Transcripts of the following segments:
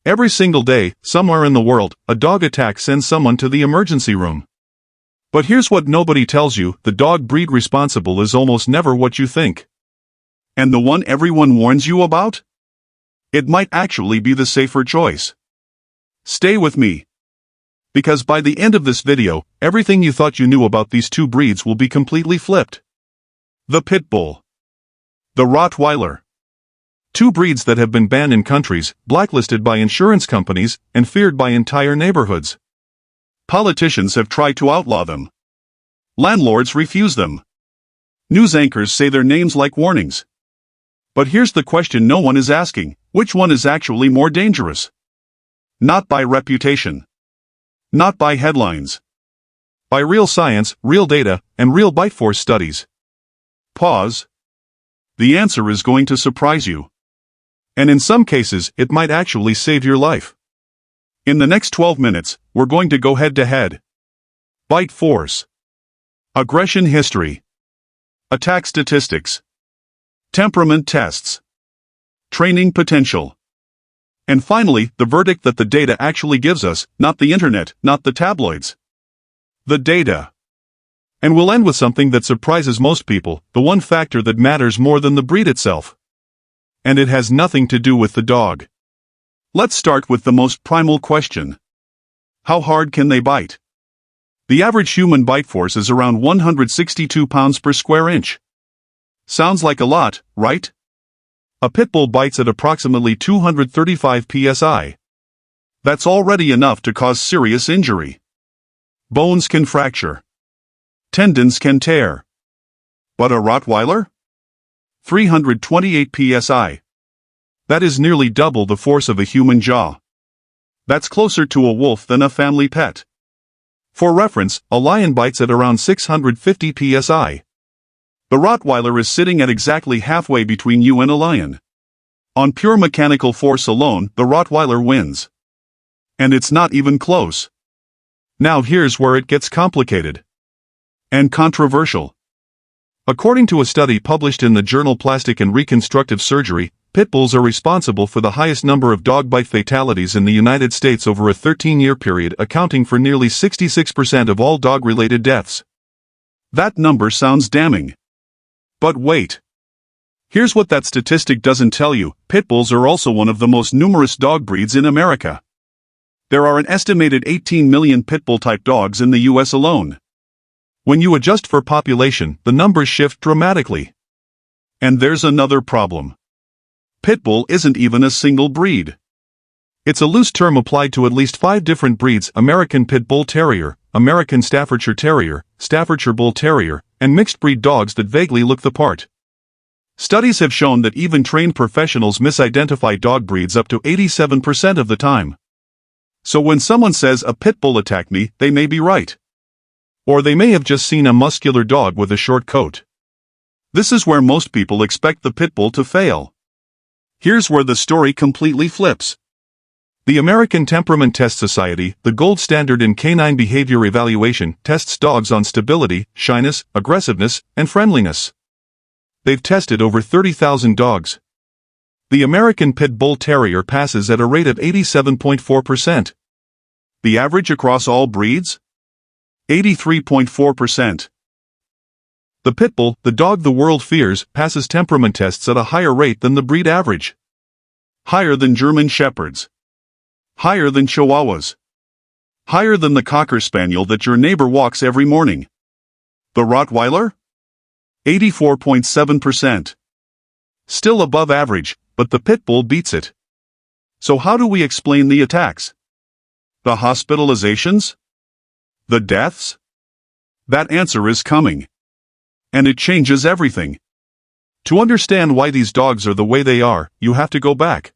Every single day, somewhere in the world, a dog attack sends someone to the emergency room. But here's what nobody tells you: the dog breed responsible is almost never what you think. And the one everyone warns you about? It might actually be the safer choice. Stay with me. Because by the end of this video, everything you thought you knew about these two breeds will be completely flipped. The Pitbull. The Rottweiler. Two breeds that have been banned in countries, blacklisted by insurance companies, and feared by entire neighborhoods. Politicians have tried to outlaw them. Landlords refuse them. News anchors say their names like warnings. But here's the question no one is asking: which one is actually more dangerous? Not by reputation. Not by headlines. By real science, real data, and real bite force studies. Pause. The answer is going to surprise you. And in some cases, it might actually save your life. In the next 12 minutes, we're going to go head-to-head. Bite force. Aggression history. Attack statistics. Temperament tests. Training potential. And finally, the verdict that the data actually gives us, not the internet, not the tabloids. The data. And we'll end with something that surprises most people, the one factor that matters more than the breed itself. And it has nothing to do with the dog. Let's start with the most primal question. How hard can they bite? The average human bite force is around 162 pounds per square inch. Sounds like a lot, right? A pit bull bites at approximately 235 psi. That's already enough to cause serious injury. Bones can fracture. Tendons can tear. But a Rottweiler? 328 psi. That is nearly double the force of a human jaw. That's closer to a wolf than a family pet. For reference, a lion bites at around 650 psi. The Rottweiler is sitting at exactly halfway between you and a lion. On pure mechanical force alone, the Rottweiler wins. And it's not even close. Now here's where it gets complicated. And controversial. According to a study published in the journal Plastic and Reconstructive Surgery, pit bulls are responsible for the highest number of dog bite fatalities in the United States over a 13-year period, accounting for nearly 66% of all dog-related deaths. That number sounds damning. But wait. Here's what that statistic doesn't tell you: pit bulls are also one of the most numerous dog breeds in America. There are an estimated 18 million pit bull-type dogs in the US alone. When you adjust for population, the numbers shift dramatically. And there's another problem. Pit bull isn't even a single breed. It's a loose term applied to at least 5 different breeds: American Pit Bull Terrier, American Staffordshire Terrier, Staffordshire Bull Terrier, and mixed-breed dogs that vaguely look the part. Studies have shown that even trained professionals misidentify dog breeds up to 87% of the time. So when someone says a pit bull attacked me, they may be right. Or they may have just seen a muscular dog with a short coat. This is where most people expect the pit bull to fail. Here's where the story completely flips. The American Temperament Test Society, the gold standard in canine behavior evaluation, tests dogs on stability, shyness, aggressiveness, and friendliness. They've tested over 30,000 dogs. The American Pit Bull Terrier passes at a rate of 87.4%. The average across all breeds? 83.4%. The pit bull, the dog the world fears, passes temperament tests at a higher rate than the breed average. Higher than German Shepherds. Higher than Chihuahuas. Higher than the Cocker Spaniel that your neighbor walks every morning. The Rottweiler? 84.7%. Still above average, but the pit bull beats it. So how do we explain the attacks? The hospitalizations? The deaths? That answer is coming. And it changes everything. To understand why these dogs are the way they are, you have to go back.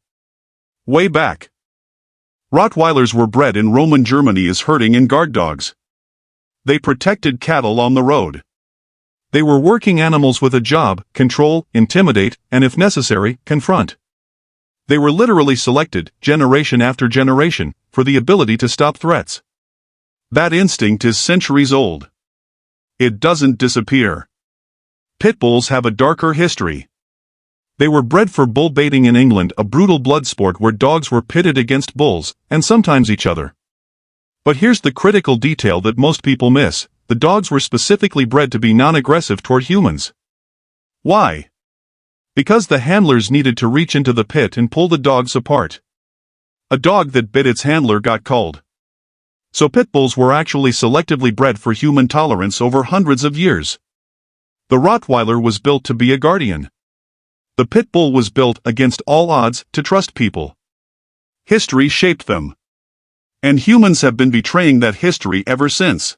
Way back. Rottweilers were bred in Roman Germany as herding and guard dogs. They protected cattle on the road. They were working animals with a job: control, intimidate, and if necessary, confront. They were literally selected, generation after generation, for the ability to stop threats. That instinct is centuries old. It doesn't disappear. Pit bulls have a darker history. They were bred for bull baiting in England, a brutal blood sport where dogs were pitted against bulls, and sometimes each other. But here's the critical detail that most people miss: the dogs were specifically bred to be non-aggressive toward humans. Why? Because the handlers needed to reach into the pit and pull the dogs apart. A dog that bit its handler got culled. So pit bulls were actually selectively bred for human tolerance over hundreds of years. The Rottweiler was built to be a guardian. The pit bull was built, against all odds, to trust people. History shaped them. And humans have been betraying that history ever since.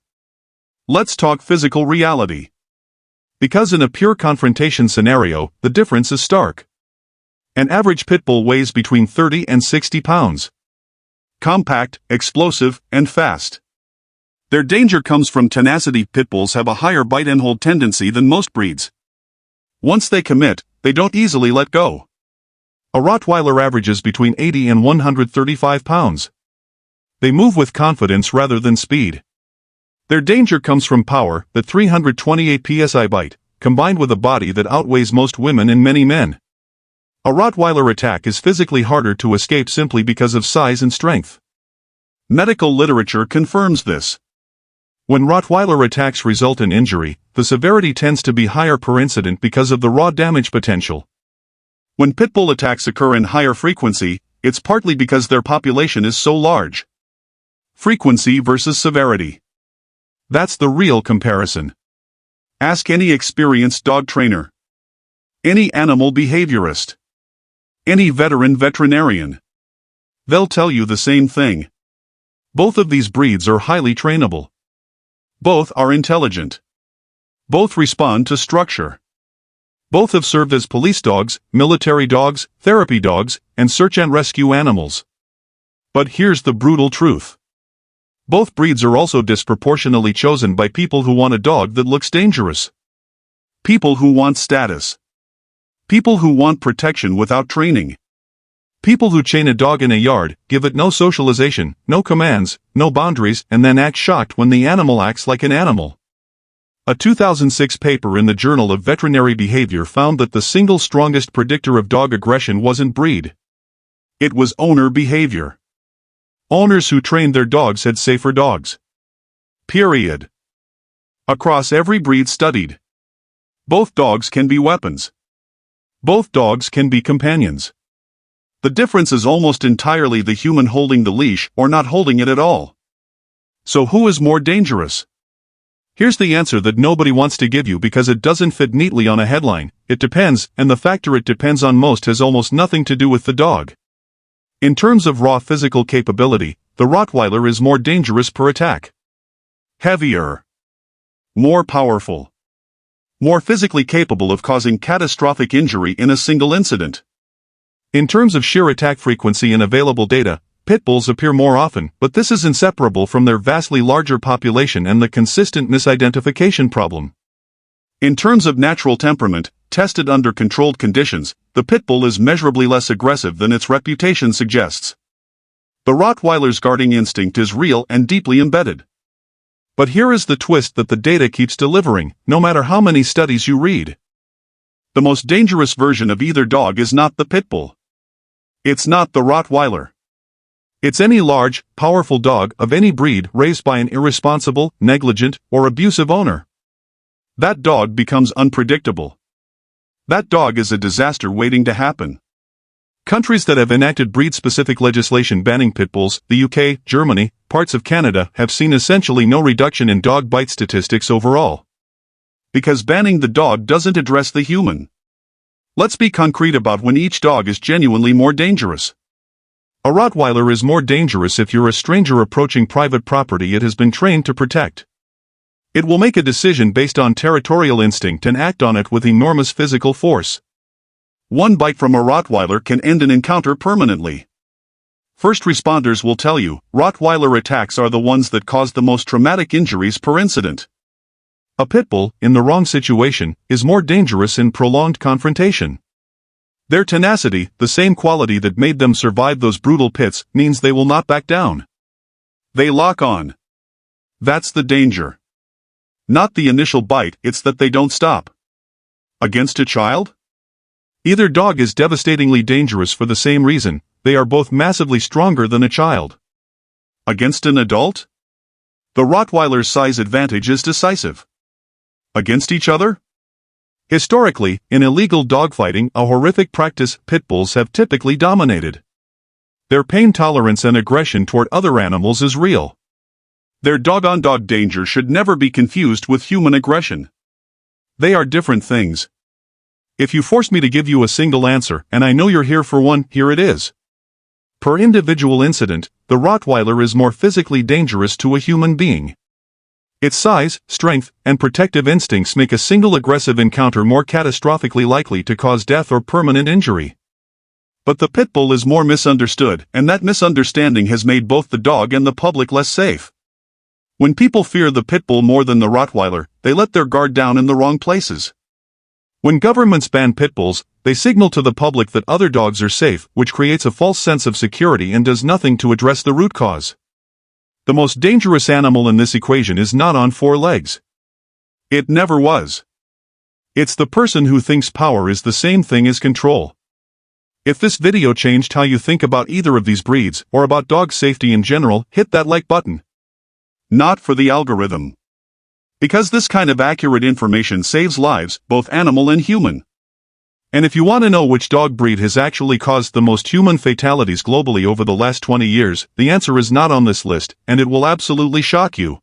Let's talk physical reality. Because in a pure confrontation scenario, the difference is stark. An average pit bull weighs between 30 and 60 pounds. Compact, explosive, and fast. Their danger comes from tenacity. Pit bulls have a higher bite and hold tendency than most breeds. Once they commit, they don't easily let go. A Rottweiler averages between 80 and 135 pounds. They move with confidence rather than speed. Their danger comes from power, that 328 psi bite, combined with a body that outweighs most women and many men. A Rottweiler attack is physically harder to escape simply because of size and strength. Medical literature confirms this. When Rottweiler attacks result in injury, the severity tends to be higher per incident because of the raw damage potential. When pit bull attacks occur in higher frequency, it's partly because their population is so large. Frequency versus severity. That's the real comparison. Ask any experienced dog trainer. Any animal behaviorist. Any veteran veterinarian. They'll tell you the same thing. Both of these breeds are highly trainable. Both are intelligent. Both respond to structure. Both have served as police dogs, military dogs, therapy dogs, and search and rescue animals. But here's the brutal truth. Both breeds are also disproportionately chosen by people who want a dog that looks dangerous. People who want status. People who want protection without training. People who chain a dog in a yard, give it no socialization, no commands, no boundaries, and then act shocked when the animal acts like an animal. A 2006 paper in the Journal of Veterinary Behavior found that the single strongest predictor of dog aggression wasn't breed. It was owner behavior. Owners who trained their dogs had safer dogs. Period. Across every breed studied. Both dogs can be weapons. Both dogs can be companions. The difference is almost entirely the human holding the leash or not holding it at all. So who is more dangerous? Here's the answer that nobody wants to give you because it doesn't fit neatly on a headline. It depends, and the factor it depends on most has almost nothing to do with the dog. In terms of raw physical capability, the Rottweiler is more dangerous per attack. Heavier. More powerful. More physically capable of causing catastrophic injury in a single incident. In terms of sheer attack frequency and available data, pit bulls appear more often, but this is inseparable from their vastly larger population and the consistent misidentification problem. In terms of natural temperament, tested under controlled conditions, the pit bull is measurably less aggressive than its reputation suggests. The Rottweiler's guarding instinct is real and deeply embedded. But here is the twist that the data keeps delivering, no matter how many studies you read. The most dangerous version of either dog is not the pit bull. It's not the Rottweiler. It's any large, powerful dog of any breed raised by an irresponsible, negligent, or abusive owner. That dog becomes unpredictable. That dog is a disaster waiting to happen. Countries that have enacted breed-specific legislation banning pit bulls, the UK, Germany, parts of Canada, have seen essentially no reduction in dog bite statistics overall. Because banning the dog doesn't address the human. Let's be concrete about when each dog is genuinely more dangerous. A Rottweiler is more dangerous if you're a stranger approaching private property it has been trained to protect. It will make a decision based on territorial instinct and act on it with enormous physical force. One bite from a Rottweiler can end an encounter permanently. First responders will tell you, Rottweiler attacks are the ones that cause the most traumatic injuries per incident. A pit bull, in the wrong situation, is more dangerous in prolonged confrontation. Their tenacity, the same quality that made them survive those brutal pits, means they will not back down. They lock on. That's the danger. Not the initial bite, it's that they don't stop. Against a child? Either dog is devastatingly dangerous for the same reason: they are both massively stronger than a child. Against an adult? The Rottweiler's size advantage is decisive. Against each other? Historically, in illegal dogfighting, a horrific practice, pitbulls have typically dominated. Their pain tolerance and aggression toward other animals is real. Their dog-on-dog danger should never be confused with human aggression. They are different things. If you force me to give you a single answer, and I know you're here for one, here it is. Per individual incident, the Rottweiler is more physically dangerous to a human being. Its size, strength, and protective instincts make a single aggressive encounter more catastrophically likely to cause death or permanent injury. But the Pitbull is more misunderstood, and that misunderstanding has made both the dog and the public less safe. When people fear the Pitbull more than the Rottweiler, they let their guard down in the wrong places. When governments ban pitbulls, they signal to the public that other dogs are safe, which creates a false sense of security and does nothing to address the root cause. The most dangerous animal in this equation is not on four legs. It never was. It's the person who thinks power is the same thing as control. If this video changed how you think about either of these breeds, or about dog safety in general, hit that like button. Not for the algorithm. Because this kind of accurate information saves lives, both animal and human. And if you want to know which dog breed has actually caused the most human fatalities globally over the last 20 years, the answer is not on this list, and it will absolutely shock you.